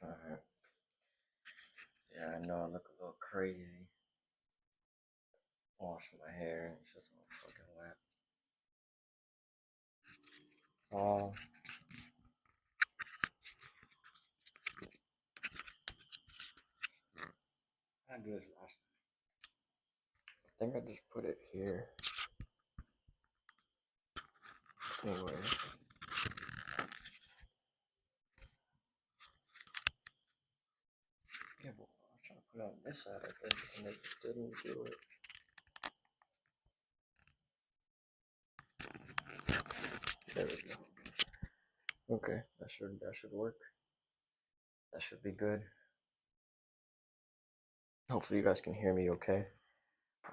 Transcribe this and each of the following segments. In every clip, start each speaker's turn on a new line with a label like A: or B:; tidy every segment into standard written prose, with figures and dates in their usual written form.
A: Alright. Yeah, I know I look a little crazy. Washing my hair and it's just all fucking wet. Oh, I do this last time. I think I just put it here. Anyway. Yeah, well, I was trying to put it on this side, I think, and it just didn't do it. There we go. Okay, that should work. That should be good. Hopefully you guys can hear me okay.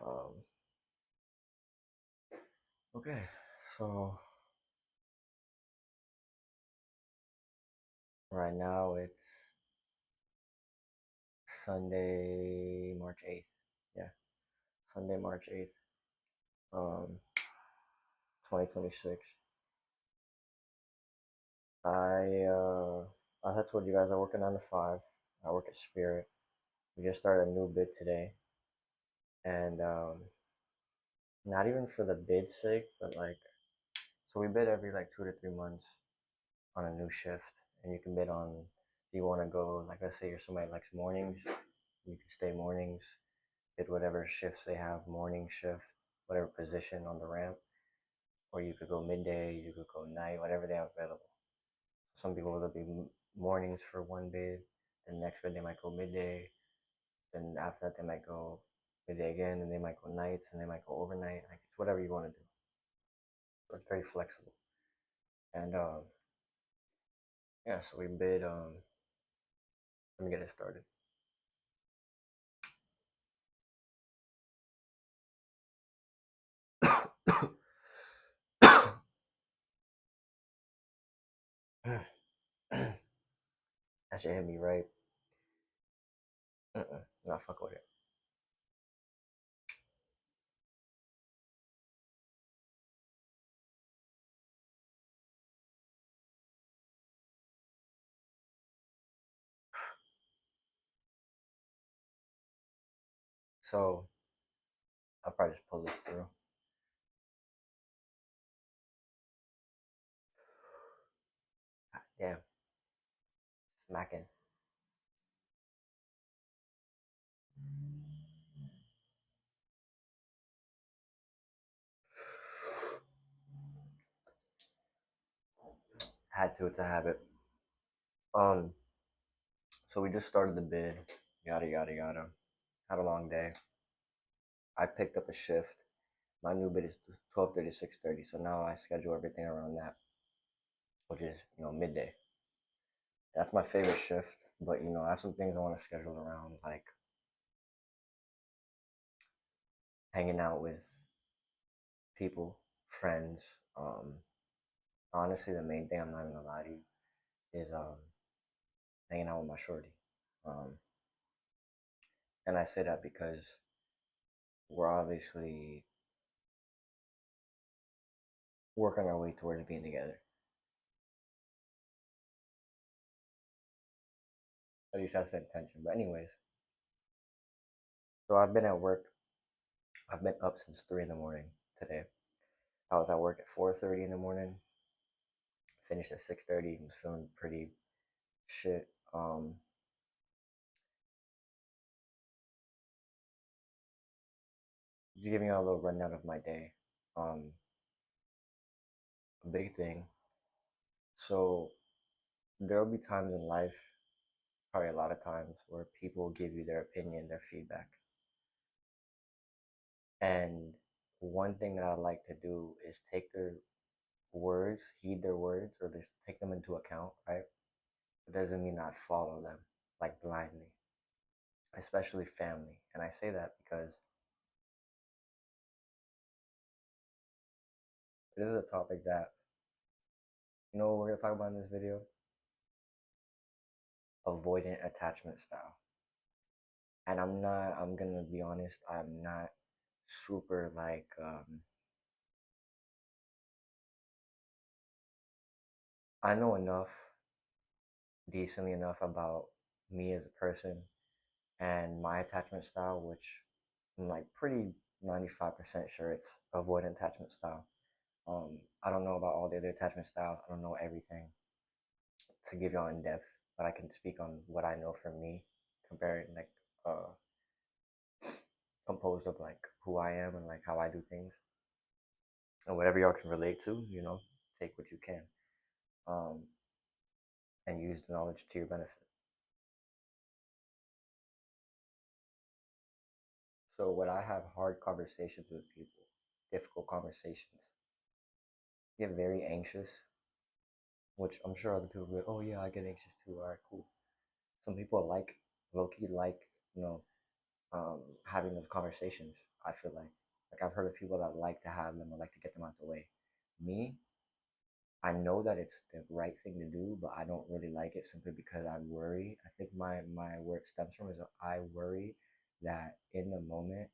A: Um, okay, so right now it's Sunday, March 8th. Yeah, Sunday, March 8th, 2026. As I told you guys, I work a 9 to 5. I work at Spirit. We just started a new bid today, and not even for the bid's sake, but like, so we bid every like 2 to 3 months on a new shift, and you can bid on if you want to go. Like, let's say you're somebody that likes mornings, you can stay mornings, bid whatever shifts they have, morning shift, whatever position on the ramp, or you could go midday, you could go night, whatever they have available. Some people will be mornings for one bid, then next bid they might go midday, then after that they might go midday again, and they might go nights, and they might go overnight. Like, it's whatever you want to do. So it's very flexible. And yeah, so we bid. Let me get it started. That should hit me right. Not fuck with it. So I'll probably just pull this through. Damn, smacking. Had to. It's a habit. Um, so we just started the bid. Yada yada yada. Had a long day. I picked up a shift. My new bid is 12:30 to 6:30. So now I schedule everything around that, which is midday. That's my favorite shift. But I have some things I want to schedule around, like hanging out with people, friends. Honestly, the main thing, I'm not even gonna lie to you, is hanging out with my shorty. Um, and I say that because we're obviously working our way towards being together. At least that's the intention. But anyways, so I've been at work. I've been up since 3 in the morning today. I was at work at 4:30 in the morning. Finished at 6:30. Was feeling pretty shit. Just giving you a little rundown of my day. A big thing. So there will be times in life, probably a lot of times, where people give you their opinion, their feedback. And one thing that I like to do is take their words, heed their words, or just take them into account, right? It doesn't mean not follow them like blindly, especially family. And I say that because this is a topic that, what we're going to talk about in this video? Avoidant attachment style. And I'm going to be honest, I'm not super like, I know enough, decently enough about me as a person and my attachment style, which I'm like pretty 95% sure it's avoidant attachment style. I don't know about all the other attachment styles. I don't know everything to give y'all in depth, but I can speak on what I know from me, compared like uh composed of like who I am and like how I do things, and whatever y'all can relate to, take what you can, um, and use the knowledge to your benefit. So when I have hard conversations with people, difficult conversations, get very anxious, which I'm sure other people will be like, oh yeah, I get anxious too. All right, cool. Some people like low key like you know having those conversations. I feel like I've heard of people that like to have them or like to get them out the way. Me, I know that it's the right thing to do, but I don't really like it simply because I worry. I think my work stems from is I worry that in the moment,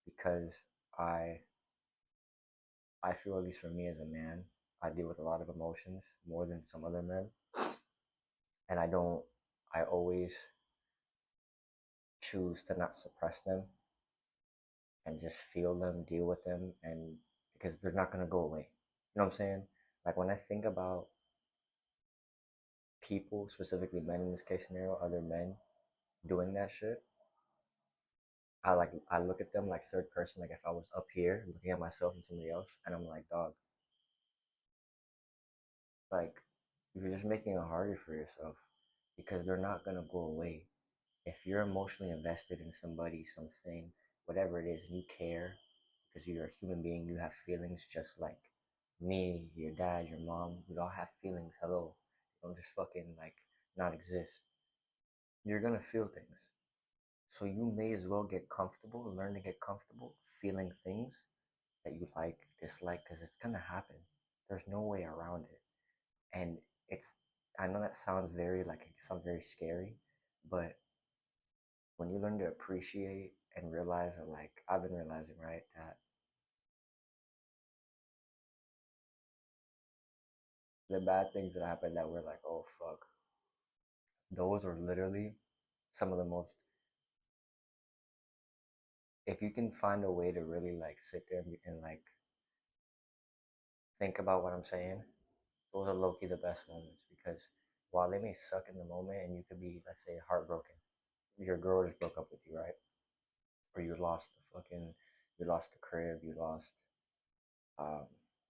A: because I I feel, at least for me as a man, I deal with a lot of emotions more than some other men, and I always choose to not suppress them and just feel them, deal with them, and because they're not gonna go away. You know what I'm saying? Like when I think about people, specifically men in this case scenario, other men doing that shit, I look at them like third person, like if I was up here looking at myself and somebody else, and I'm like, dog, like you're just making it harder for yourself because they're not gonna go away. If you're emotionally invested in somebody, something, whatever it is, and you care because you're a human being, you have feelings just like me, your dad, your mom, we all have feelings. Hello. You don't just fucking like not exist. You're gonna feel things. So you may as well get comfortable, learn to get comfortable feeling things that you like, dislike, because it's gonna happen. There's no way around it. And it's I know that sounds very like it sounds very scary, but when you learn to appreciate and realize that, like I've been realizing, right, that the bad things that happen that we're like, oh fuck, those are literally some of the most, if you can find a way to really like sit there and like think about what I'm saying, those are low-key the best moments, because while they may suck in the moment and you could be, let's say, heartbroken, your girl just broke up with you, right? Or you lost the crib, you lost um,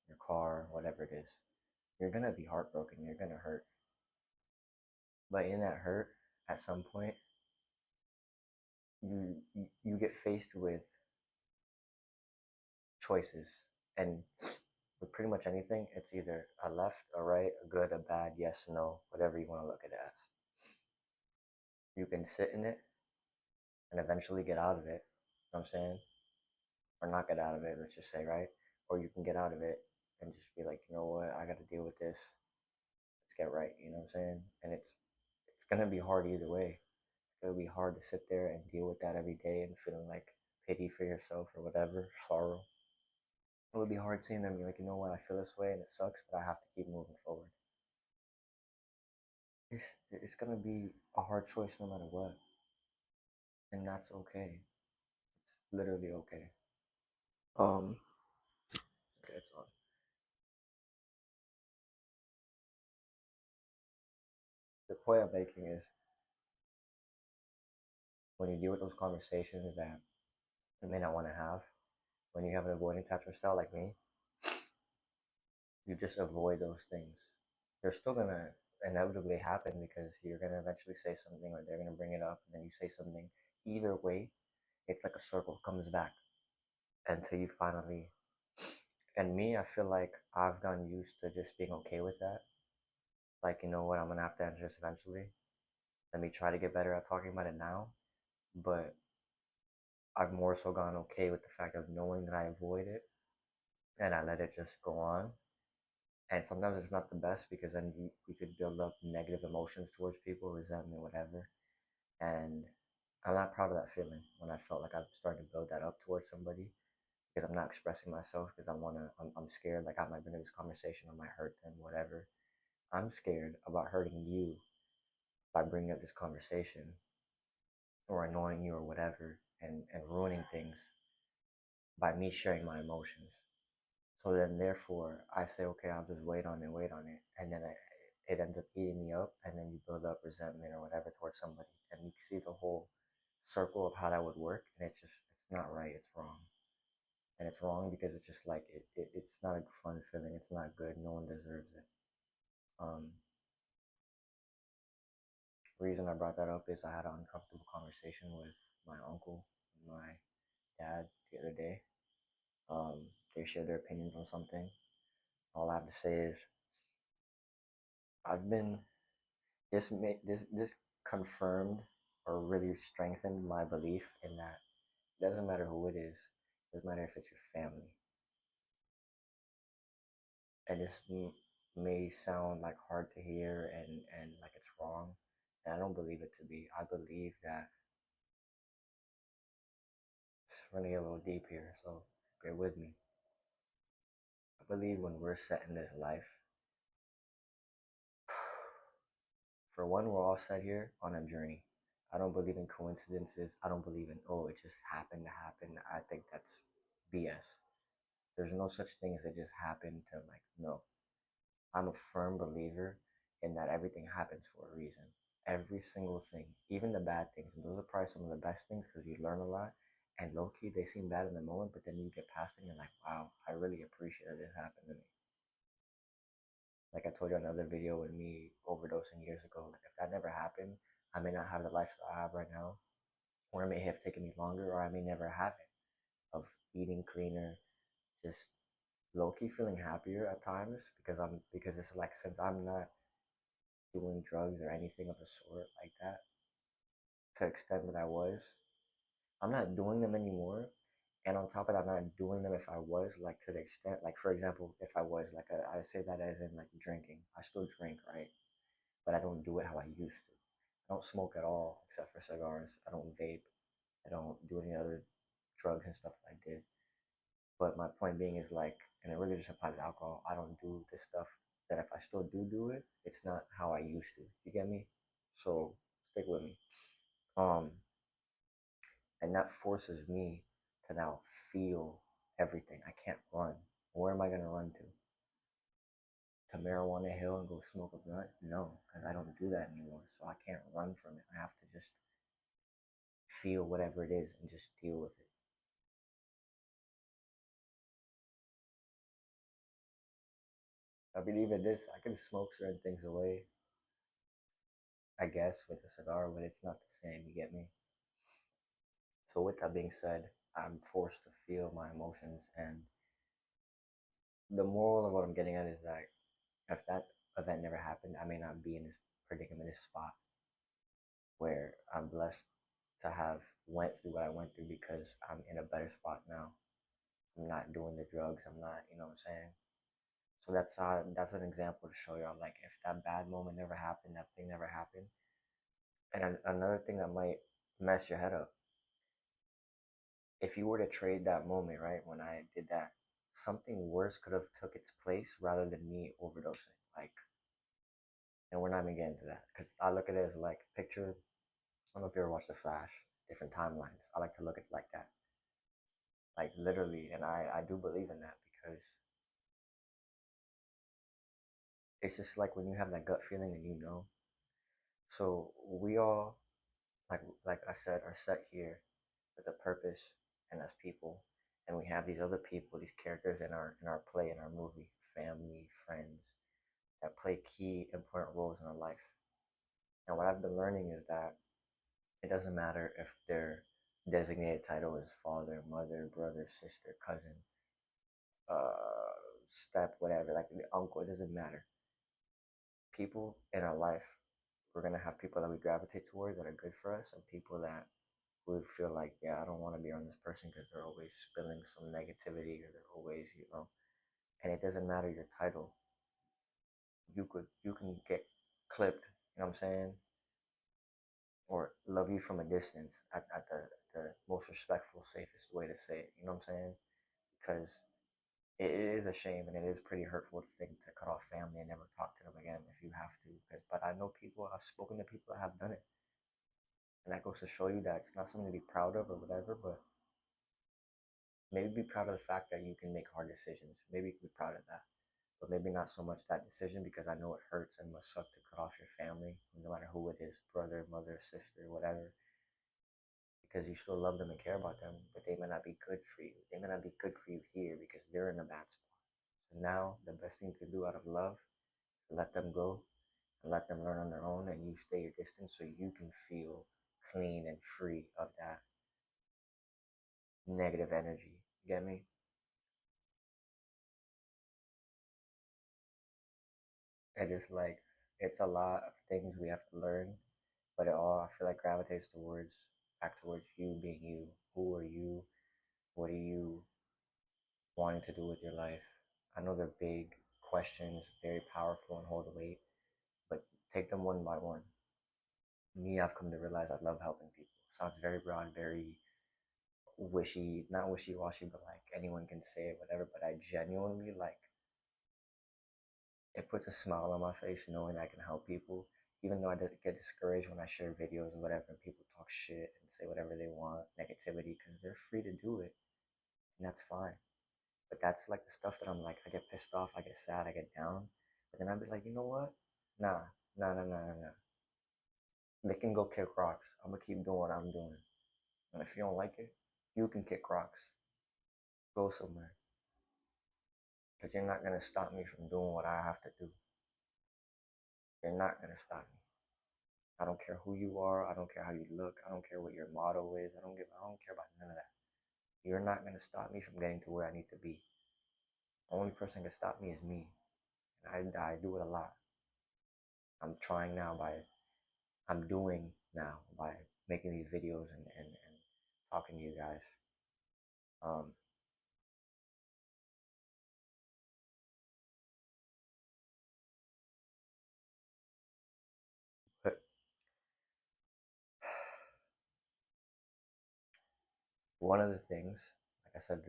A: your car, whatever it is. You're gonna be heartbroken. You're gonna hurt. But in that hurt, at some point, you get faced with choices, and with pretty much anything, it's either a left, a right, a good, a bad, yes, no, whatever you want to look at it as. You can sit in it and eventually get out of it. You know what I'm saying? Or not get out of it, let's just say, right? Or you can get out of it and just be like, you know what, I got to deal with this. Let's get right. You know what I'm saying? And it's gonna be hard either way. It's gonna be hard to sit there and deal with that every day and feeling like pity for yourself or whatever, sorrow. It would be hard seeing them be like, you know what, I feel this way and it sucks, but I have to keep moving forward. It's gonna be a hard choice no matter what, and that's okay. It's literally okay. Um, okay, it's on. The point I'm making is when you deal with those conversations that you may not want to have, when you have an avoidant attachment style like me, you just avoid those things. They're still gonna inevitably happen because you're gonna eventually say something or they're gonna bring it up and then you say something. Either way, it's like a circle comes back until you finally. And me, I feel like I've gotten used to just being okay with that. Like, you know what, I'm gonna have to answer this eventually. Let me try to get better at talking about it now. But I've more so gone okay with the fact of knowing that I avoid it and I let it just go on. And sometimes it's not the best because then you could build up negative emotions towards people, resentment, whatever. And I'm not proud of that feeling when I felt like I'm starting to build that up towards somebody because I'm not expressing myself because I'm scared. Like I might bring up this conversation, I might hurt them, whatever. I'm scared about hurting you by bringing up this conversation or annoying you or whatever and ruining things by me sharing my emotions. So then, therefore, I say, okay, I'll just wait on it, and then it ends up eating me up, and then you build up resentment or whatever towards somebody, and you see the whole circle of how that would work, and it's not right, it's wrong, and it's wrong because it's just like it's not a fun feeling, it's not good, no one deserves it. Um, reason I brought that up is I had an uncomfortable conversation with my uncle, and my dad the other day. They shared their opinions on something. All I have to say is I've been this confirmed or really strengthened my belief in that it doesn't matter who it is, it doesn't matter if it's your family. And this may sound like hard to hear and like it's wrong, and I don't believe it to be. I believe that it's running a little deep here, so bear with me. I believe when we're set in this life, for one, we're all set here on a journey. I don't believe in coincidences. I don't believe in, oh, it just happened to happen. I think that's BS. There's no such thing as it just happened to, like, no. I'm a firm believer in that everything happens for a reason. Every single thing, even the bad things. And those are probably some of the best things because you learn a lot. And low key, they seem bad in the moment, but then you get past it and you're like, wow, I really appreciate that this happened to me. Like I told you in another video with me overdosing years ago, like if that never happened, I may not have the lifestyle I have right now, or it may have taken me longer, or I may never have it of eating cleaner, just low key feeling happier at times because it's like since I'm not doing drugs or anything of the sort like that to the extent that I was, I'm not doing them anymore. And on top of that, I'm not doing them if I was like to the extent, like for example, if I was like I say that as in like drinking, I still drink, right? But I don't do it how I used to. I don't smoke at all except for cigars. I don't vape. I don't do any other drugs and stuff that I did. But my point being is like, and it really just applies to alcohol. I don't do this stuff that if I still do it, it's not how I used to. You get me? So stick with me. Um, and that forces me to now feel everything. I can't run. Where am I gonna run to? To Marijuana Hill and go smoke a blunt? No, because I don't do that anymore. So I can't run from it. I have to just feel whatever it is and just deal with it. I believe in this. I can smoke certain things away, I guess, with a cigar, but it's not the same. You get me? So with that being said, I'm forced to feel my emotions, and the moral of what I'm getting at is that if that event never happened, I may not be in this predicament, this spot where I'm blessed to have went through what I went through because I'm in a better spot now. I'm not doing the drugs. I'm not, you know what I'm saying? So that's an example to show y'all like if that bad moment never happened, that thing never happened. And another thing that might mess your head up, if you were to trade that moment, right, when I did that, something worse could have took its place rather than me overdosing. Like, and we're not even getting to that because I look at it as like picture. I don't know if you ever watched The Flash, different timelines. I like to look at it like that, like literally, and I do believe in that because it's just like when you have that gut feeling and you know. So we all like I said are set here with a purpose and as people, and we have these other people, these characters in our play in our movie, family, friends that play key important roles in our life. And what I've been learning is that it doesn't matter if their designated title is father, mother, brother, sister, cousin, step, whatever, like the uncle, it doesn't matter. People in our life, we're gonna have people that we gravitate towards that are good for us, and people that we would feel like, yeah, I don't want to be around this person because they're always spilling some negativity or they're always, you know. And it doesn't matter your title. You can get clipped, you know what I'm saying, or love you from a distance at the most respectful, safest way to say it. You know what I'm saying? Because it is a shame and it is pretty hurtful to think to cut off family and never talk to them again if you have to. Because, but I know people, I've spoken to people that have done it, and that goes to show you that it's not something to be proud of or whatever. But maybe be proud of the fact that you can make hard decisions. Maybe you can be proud of that, but maybe not so much that decision because I know it hurts and must suck to cut off your family, no matter who it is, brother, mother, sister, whatever, because you still love them and care about them, but they may not be good for you. They may not be good for you here because they're in a bad spot. So now the best thing you can do out of love is to let them go and let them learn on their own, and you stay your distance so you can feel clean and free of that negative energy. You get me? And it's like it's a lot of things we have to learn, but it all I feel like gravitates towards back towards you being you. Who are you? What are you wanting to do with your life? I know they're big questions, very powerful and hold weight, but take them one by one. Me, I've come to realize I love helping people. Sounds very broad, very wishy, not wishy washy, but like anyone can say it, whatever. But I genuinely like it puts a smile on my face knowing I can help people. Even though I get discouraged when I share videos or whatever, and people talk shit and say whatever they want, negativity, because they're free to do it, and that's fine. But that's like the stuff that I'm like, I get pissed off, I get sad, I get down. But then I'd be like, you know what? Nah, nah. They can go kick rocks. I'm gonna keep doing what I'm doing. And if you don't like it, you can kick rocks. Go somewhere. Because you're not gonna stop me from doing what I have to do. You're not gonna stop me. I don't care who you are. I don't care how you look. I don't care what your motto is. I don't care about none of that. You're not gonna stop me from getting to where I need to be. The only person that can stop me is me. And I do it a lot. I'm trying now by I'm doing now by making these videos and talking to you guys. Um, but one of the things, like I said,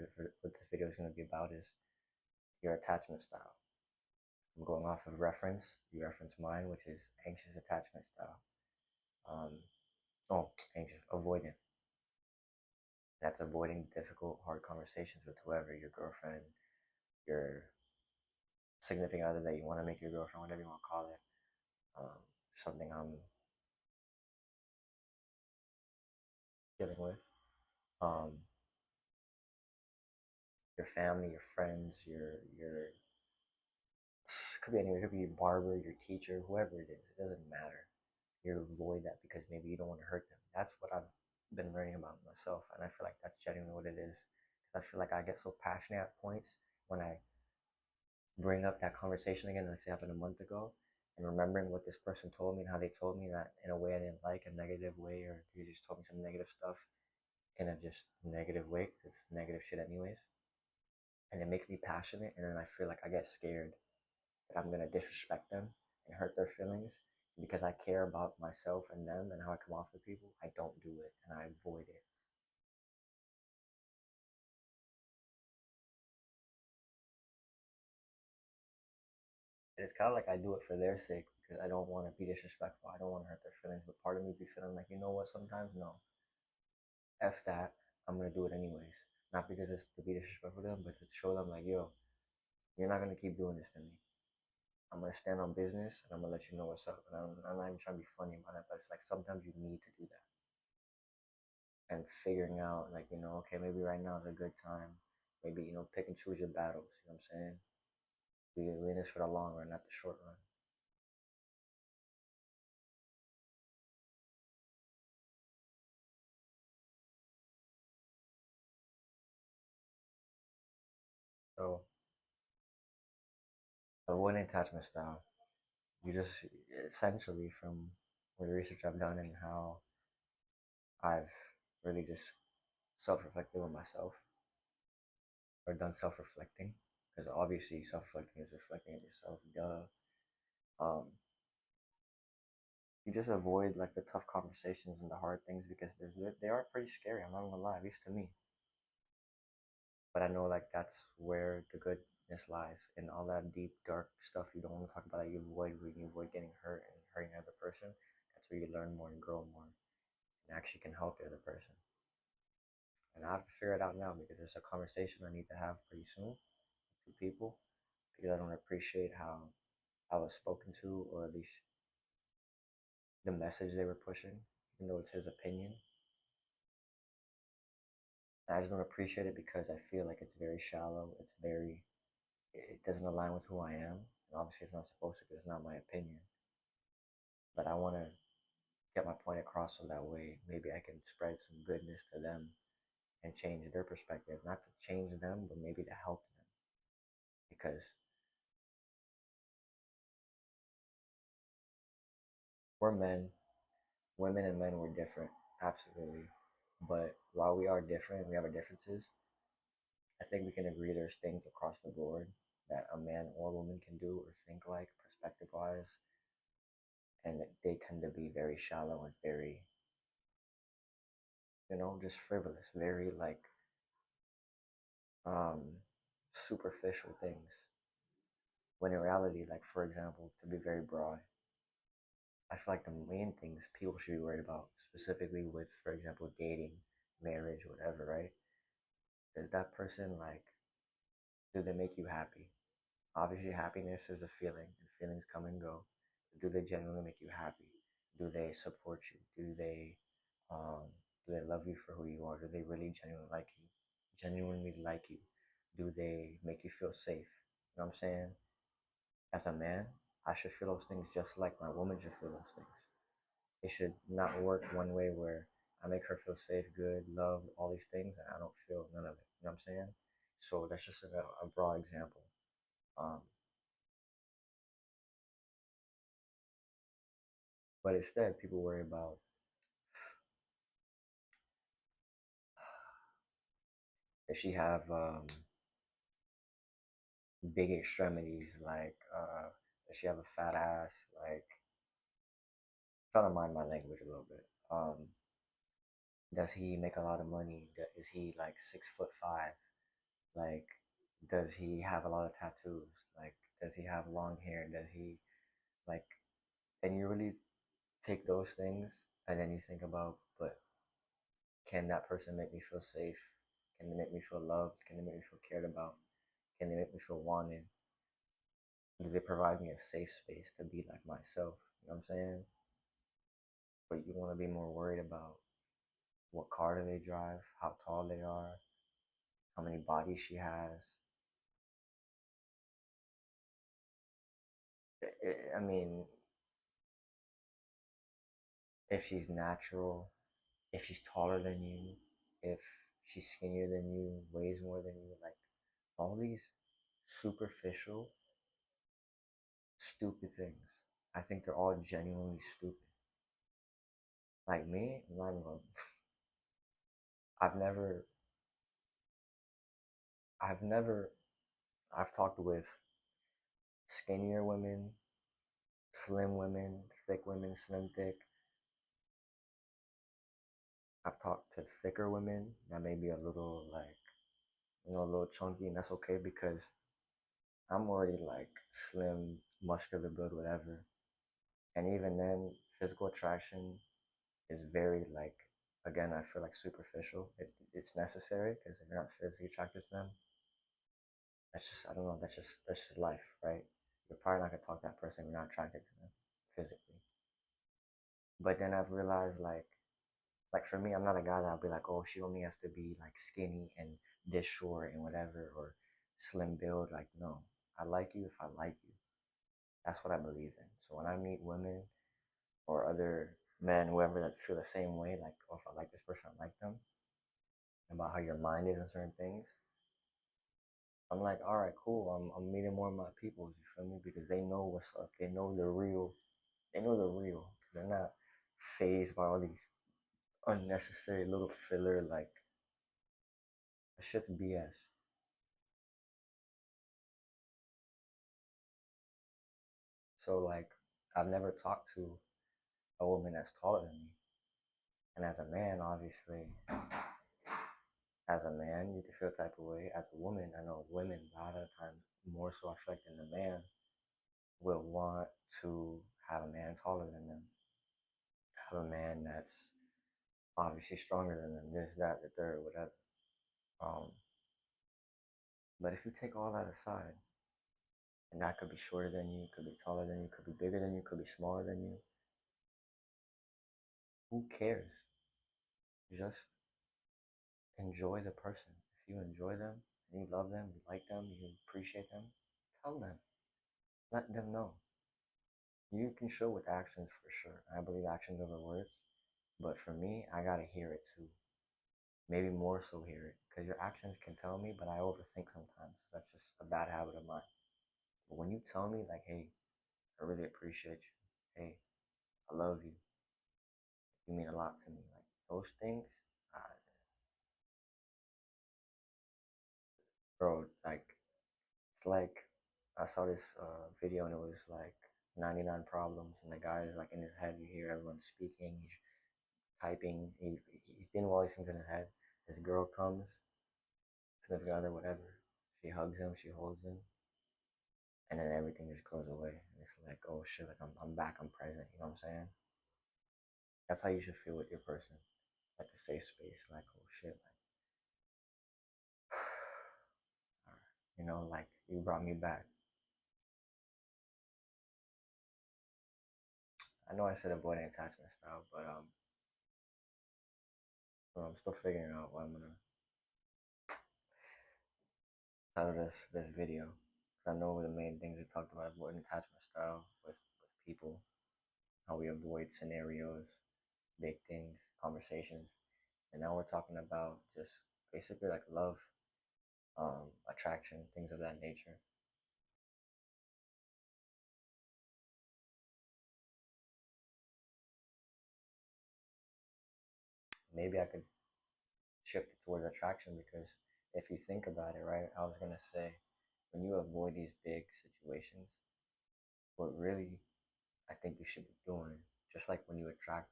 A: what this video is going to be about is your attachment style. I'm going off of reference. You reference mine, which is anxious attachment style. Um, anxious, avoidant. That's avoiding difficult, hard conversations with whoever, your girlfriend, your significant other that you want to make your girlfriend, whatever you want to call it. Something I'm dealing with. Um, your family, your friends, your it could be anyone. It could be your barber, your teacher, whoever it is. It doesn't matter. You avoid that because maybe you don't want to hurt them. That's what I've been learning about myself, and I feel like that's genuinely what it is. Because I feel like I get so passionate at points when I bring up that conversation again, let's say happened a month ago, and remembering what this person told me and how they told me that in a way I didn't like, a negative way, or they just told me some negative stuff in a just negative way because it's negative shit anyways. And it makes me passionate, and then I feel like I get scared that I'm gonna disrespect them and hurt their feelings. And because I care about myself and them and how I come off to people, I don't do it and I avoid it. And it's kind of like I do it for their sake because I don't want to be disrespectful. I don't want to hurt their feelings. But part of me be feeling like, you know what? Sometimes no, f that. I'm gonna do it anyways. Not because it's to be disrespectful to them, but to show them like, yo, you're not gonna keep doing this to me. I'm gonna stand on business and I'm gonna let you know what's up. And I'm not even trying to be funny about it, but it's like sometimes you need to do that. And figuring out like, okay, maybe right now is a good time. Maybe, pick and choose your battles. You know what I'm saying? We in this for the long run, not the short run. So avoiding attachment style. You just essentially from the research I've done and how I've really just self-reflected on myself or done self-reflecting because obviously self-reflecting is reflecting on yourself. Duh. You just avoid like the tough conversations and the hard things because they are pretty scary. I'm not gonna lie, at least to me. But I know like that's where the goodness lies, in all that deep dark stuff you don't want to talk about, that you avoid, when you avoid getting hurt and hurting the other person. That's where you learn more and grow more and actually can help the other person. And I have to figure it out now because there's a conversation I need to have pretty soon with two people, because I don't appreciate how I was spoken to, or at least the message they were pushing, even though it's his opinion. And I just don't appreciate it because I feel like it's very shallow. It doesn't align with who I am. And obviously, it's not supposed to because it's not my opinion. But I want to get my point across so that way maybe I can spread some goodness to them and change their perspective. Not to change them, but maybe to help them. Because we're men, women and men were different, absolutely. But while we are different, we have our differences. I think we can agree there's things across the board that a man or woman can do or think like, perspective wise, and they tend to be very shallow and very, just frivolous, very like um superficial things. When in reality, like for example, to be very broad, I feel like the main things people should be worried about, specifically with, for example, dating, marriage, whatever, right? Is that person like, do they make you happy? Obviously, happiness is a feeling, and feelings come and go. Do they genuinely make you happy? Do they support you? Um, do they love you for who you are? Do they really genuinely like you? Genuinely like you? Do they make you feel safe? You know what I'm saying? As a man, I should feel those things just like my woman should feel those things. It should not work one way where I make her feel safe, good, loved, all these things, and I don't feel none of it. You know what I'm saying? So that's just a broad example. Um, but instead, people worry about, does she have big extremities? Like, does she have a fat ass? Like, trying to mind my language a little bit. Does he make a lot of money? Is he like 6'5"? Like, does he have a lot of tattoos? Like, does he have long hair? Does he like? And you really take those things and then you think about, but can that person make me feel safe? Can they make me feel loved? Can they make me feel cared about? Can they make me feel wanted? Do they provide me a safe space to be like myself? You know what I'm saying? But you want to be more worried about what car do they drive, how tall they are, how many bodies she has. I mean, if she's natural, if she's taller than you, if she's skinnier than you, weighs more than you, like all these superficial, stupid things. I think they're all genuinely stupid. Like me, I'm not even gonna, I've never, I've never, I've talked with skinnier women, slim women, thick women, slim, thick. I've talked to thicker women that may be a little like, a little chunky, and that's okay because I'm already like slim, muscular build, whatever. And even then, physical attraction is very like, again, I feel like superficial. It's necessary because if you're not physically attracted to them, that's just, I don't know, that's just life, right? You're probably not gonna talk to that person if you're not attracted to them physically. But then I've realized like for me, I'm not a guy that'll be like, oh, she only has to be like skinny and this short and whatever, or slim build. Like, no, I like you if I like you. That's what I believe in. So when I meet women or other men, whoever, that feel the same way, like, oh, if I like this person, I like them, about how your mind is on certain things, I'm like, all right, cool. I'm meeting more of my people. You feel me? Because they know what's up. They know the real. They know the real. They're not phased by all these unnecessary little filler, like, that shit's BS. So like, I've never talked to a woman that's taller than me, and as a man, obviously, As a man, you can feel the type of way. As a woman, I know women a lot of times more so I feel like than the man will want to have a man taller than them, have a man that's obviously stronger than them, this, that, the third, whatever. Um, but if you take all that aside, and that could be shorter than you, could be taller than you, could be bigger than you, could be smaller than you, who cares? Just enjoy the person. If you enjoy them, and you love them, you like them, you appreciate them, tell them. Let them know. You can show with actions for sure. I believe actions over words. But for me, I gotta hear it too. Maybe more so hear it. Because your actions can tell me, but I overthink sometimes. That's just a bad habit of mine. But when you tell me, like, hey, I really appreciate you. Hey, I love you. You mean a lot to me. Like, those things, uh, bro, like, it's like I saw this video and it was like 99 problems. And the guy is like in his head, you hear everyone speaking, he's typing, he's doing all these things in his head. This girl comes, significant other, whatever. She hugs him, she holds him, and then everything just goes away. And it's like, oh shit, like I'm back, I'm present. You know what I'm saying? That's how you should feel with your person, like a safe space. Like, oh shit, like, you know, like you brought me back. I know I said avoidant attachment style, but I'm still figuring out what I'm gonna title this video. Cause I know the main things we talked about avoidant attachment style with people, how we avoid scenarios, big things, conversations, and now we're talking about just basically like love, attraction, things of that nature. Maybe I could shift it towards attraction because if you think about it, right, I was gonna say when you avoid these big situations, what really I think you should be doing, just like when you attract,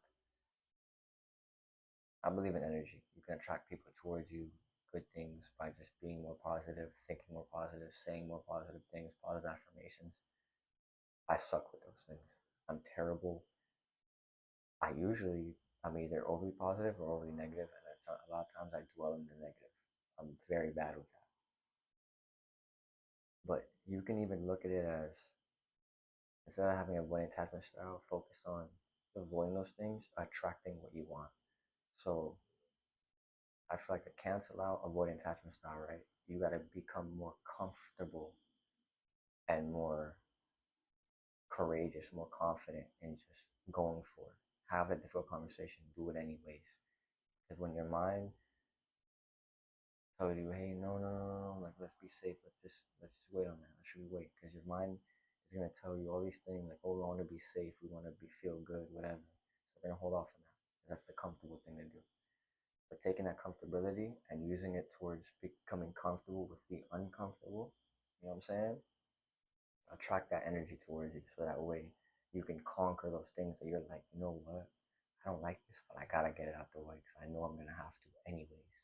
A: I believe in energy. You can attract people towards you, good things by just being more positive, thinking more positive, saying more positive things, positive affirmations. I suck with those things. I'm terrible. I'm either overly positive or overly negative, and that's a lot of times I dwell in the negative. I'm very bad with that. But you can even look at it as instead of having a avoidant attachment style, focus on avoiding those things, attracting what you want. So I feel like to cancel out avoidant attachment style, right? You got to become more comfortable and more courageous, more confident in just going for it. Have a difficult conversation, do it anyways. Because when your mind tells you, hey, no, no, no, no, like let's be safe, let's just wait on that. Should we wait? Because your mind is gonna tell you all these things like, oh, we want to be safe, we want to be feel good, whatever. So we're gonna hold off on that. That's the comfortable thing to do. But taking that comfortability and using it towards becoming comfortable with the uncomfortable, you know what I'm saying? Attract that energy towards you so that way you can conquer those things that you're like, you know what? I don't like this, but I gotta get it out the way because I know I'm gonna have to anyways.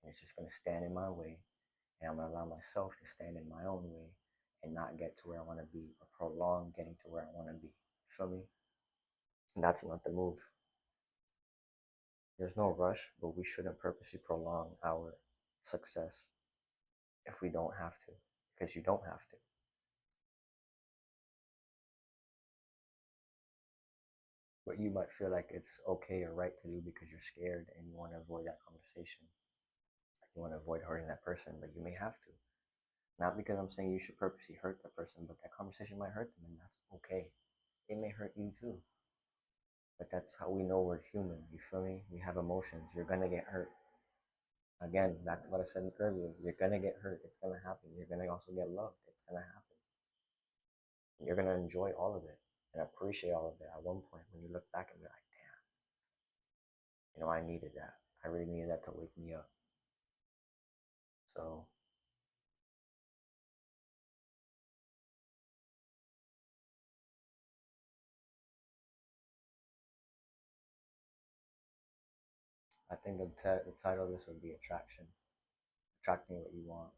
A: And it's just gonna stand in my way, and I'm gonna allow myself to stand in my own way and not get to where I want to be or prolong getting to where I want to be. Feel me? And that's not the move. There's no rush, but we shouldn't purposely prolong our success if we don't have to, because you don't have to. But you might feel like it's okay or right to do because you're scared and you want to avoid that conversation. You want to avoid hurting that person, but you may have to. Not because I'm saying you should purposely hurt that person, but that conversation might hurt them, and that's okay. It may hurt you too. But that's how we know we're human. You feel me? We have emotions. You're gonna get hurt. Again, back to what I said earlier. You're gonna get hurt. It's gonna happen. You're gonna also get loved. It's gonna happen. You're gonna enjoy all of it and appreciate all of it at one point when you look back and be like, damn, I needed that. I really needed that to wake me up. So I think the title of this would be Attraction. attracting what you want.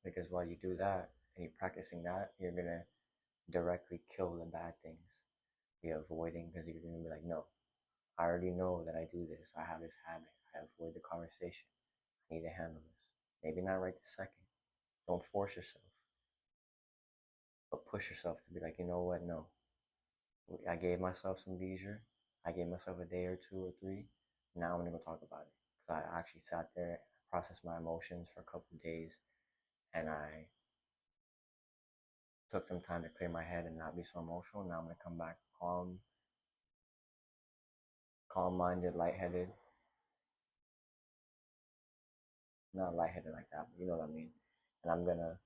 A: Because while you do that and you're practicing that, you're gonna directly kill the bad things you're avoiding because you're gonna be like, no, I already know that I do this. I have this habit. I avoid the conversation. I need to handle this. Maybe not right this second. Don't force yourself, but push yourself to be like, you know what? No, I gave myself some leisure. I gave myself a day or two or three. Now I'm gonna go talk about it because I actually sat there, processed my emotions for a couple of days, and I took some time to clear my head and not be so emotional. Now I'm gonna come back calm-minded, lightheaded. Not lightheaded like that, but you know what I mean. And I'm gonna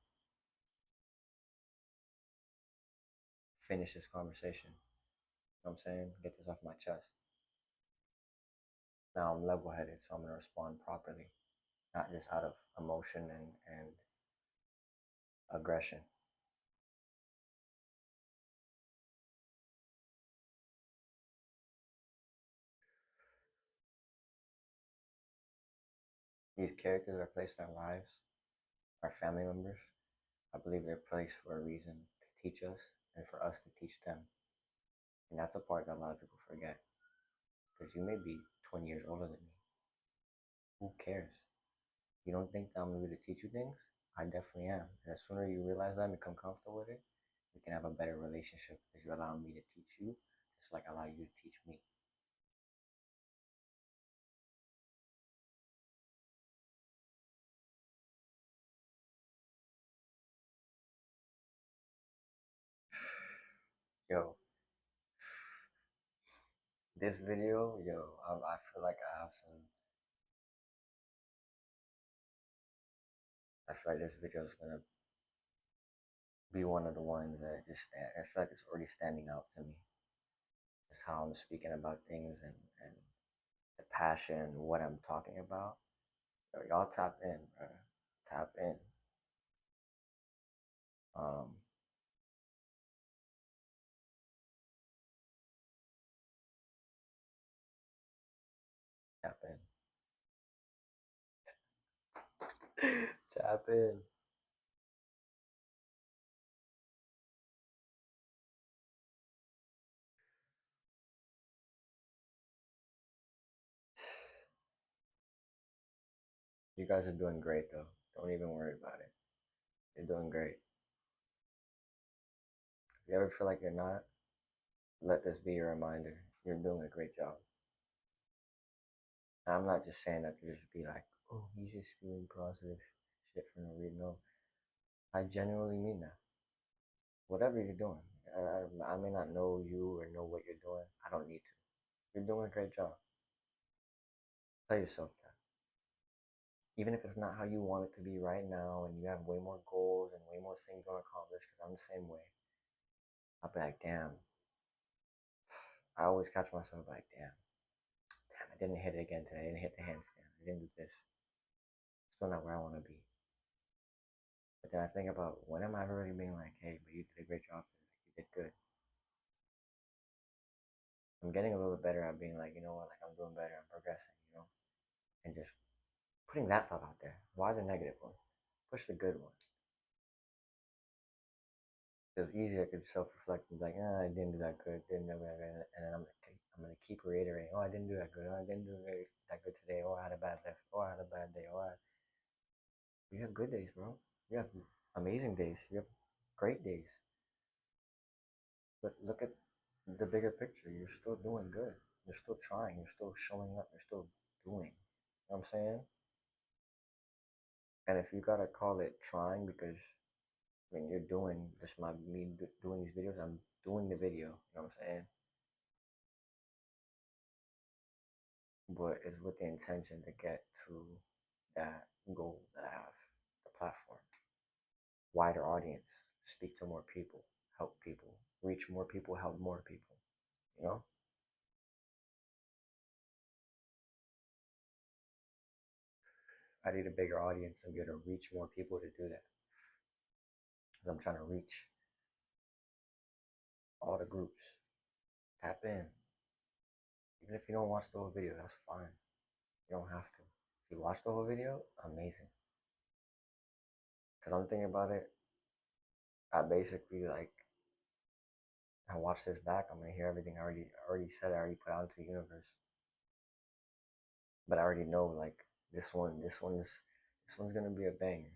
A: finish this conversation. You know what I'm saying? Get this off my chest. Now I'm level-headed, so I'm gonna respond properly, not just out of emotion and aggression. These characters are placed in our lives, our family members. I believe they're placed for a reason to teach us and for us to teach them. And that's a part that a lot of people forget. Because you may be 20 years older than me. Who cares? You don't think that I'm going to be able to teach you things? I definitely am. And the sooner you realize that and become comfortable with it, we can have a better relationship because you're allowing me to teach you just like I allow you to teach me. Yo, this video, I feel like I feel like this video is going to be one of the ones that I feel like it's already standing out to me. Just how I'm speaking about things and the passion, what I'm talking about. Yo, y'all tap in, bro. Tap in. Um, Tap in. Tap in. You guys are doing great though. Don't even worry about it. You're doing great. If you ever feel like you're not, let this be your reminder. You're doing a great job. And I'm not just saying that to just be like, oh, he's just spewing positive shit for no reason. No, I genuinely mean that. Whatever you're doing, I may not know you or know what you're doing. I don't need to. You're doing a great job. Tell yourself that. Even if it's not how you want it to be right now and you have way more goals and way more things you want to accomplish, because I'm the same way, I'll be like, damn. I always catch myself like, damn, I didn't hit it again today. I didn't hit the handstand. I didn't do this. Still not where I want to be. But then I think about when am I really being like, hey, but you did a great job today. Like, you did good. I'm getting a little bit better at being like, you know what, like I'm doing better. I'm progressing, and just putting that thought out there. Why the negative one? Push the good one. It's easy. I could self-reflect and be like, I didn't do that good, didn't do that good, and then I'm gonna keep reiterating, oh, I didn't do that good, oh, I didn't do that good today, oh, I had a bad lift, oh, I had a bad day, oh, you have good days, bro. You have amazing days. You have great days. But look at the bigger picture. You're still doing good. You're still trying. You're still showing up. You're still doing. You know what I'm saying? And if you gotta call it trying because when you're doing just doing these videos, I'm doing the video. You know what I'm saying? But it's with the intention to get to that goal that I have, the platform, wider audience, speak to more people, help people, reach more people, help more people. You know, I need a bigger audience to be able to reach more people to do that. Because I'm trying to reach all the groups. Tap in. Even if you don't watch the whole video, that's fine. You don't have to. If you watch the whole video, amazing. Because I'm thinking about it, I basically like I watch this back, I'm gonna hear everything I already said, I already put out into the universe. But I already know like this one's gonna be a banger.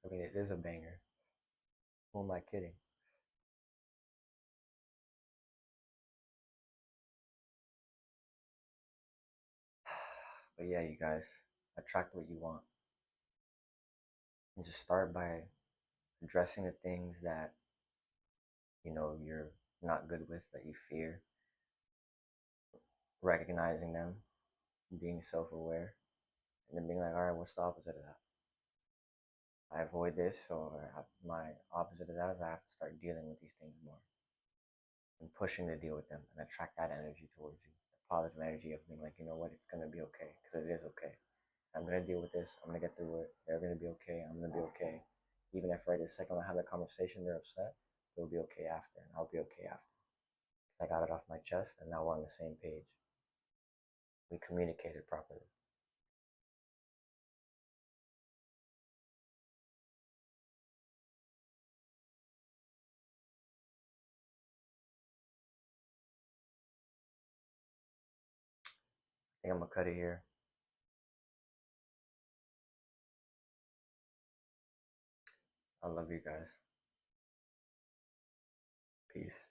A: I mean, it is a banger. Who am I kidding? But yeah, you guys, attract what you want. And just start by addressing the things that you're not good with, that you fear, recognizing them, being self-aware, and then being like, all right, what's the opposite of that? I avoid this, or my opposite of that is I have to start dealing with these things more and pushing to deal with them and attract that energy towards you, the positive energy of being like, you know what, it's gonna be okay because it is okay. I'm gonna deal with this. I'm gonna get through it. They're gonna be okay. I'm gonna be okay. Even if right this second I have that conversation, they're upset. They'll be okay after, and I'll be okay after. Because I got it off my chest, and now we're on the same page. We communicated properly. I think I'm gonna cut it here. I love you guys. Peace.